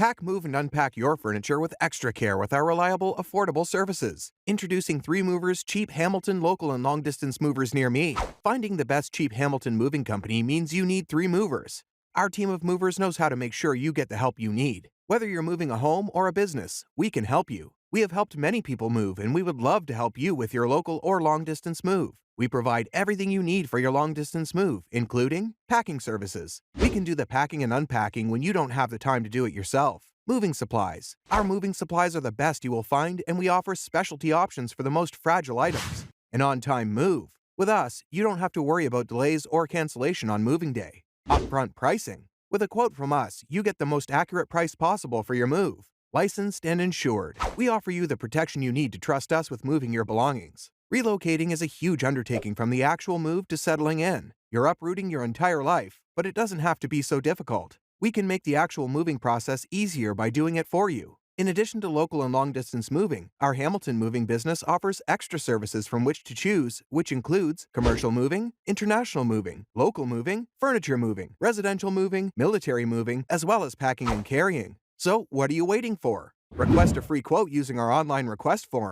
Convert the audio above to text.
Pack, move, and unpack your furniture with extra care with our reliable, affordable services. Introducing 3Movers cheap Hamilton local and long-distance movers near me. Finding the best cheap Hamilton moving company means you need 3Movers. Our team of movers knows how to make sure you get the help you need. Whether you're moving a home or a business, we can help you. We have helped many people move, and we would love to help you with your local or long-distance move. We provide everything you need for your long-distance move, including packing services. We can do the packing and unpacking when you don't have the time to do it yourself. Moving supplies. Our moving supplies are the best you will find, and we offer specialty options for the most fragile items. An on-time move. With us, you don't have to worry about delays or cancellation on moving day. Upfront pricing. With a quote from us, you get the most accurate price possible for your move. Licensed and insured. We offer you the protection you need to trust us with moving your belongings. Relocating is a huge undertaking from the actual move to settling in. You're uprooting your entire life, but it doesn't have to be so difficult. We can make the actual moving process easier by doing it for you. In addition to local and long-distance moving, our Hamilton moving business offers extra services from which to choose, which includes commercial moving, international moving, local moving, furniture moving, residential moving, military moving, as well as packing and carrying. So, what are you waiting for? Request a free quote using our online request form.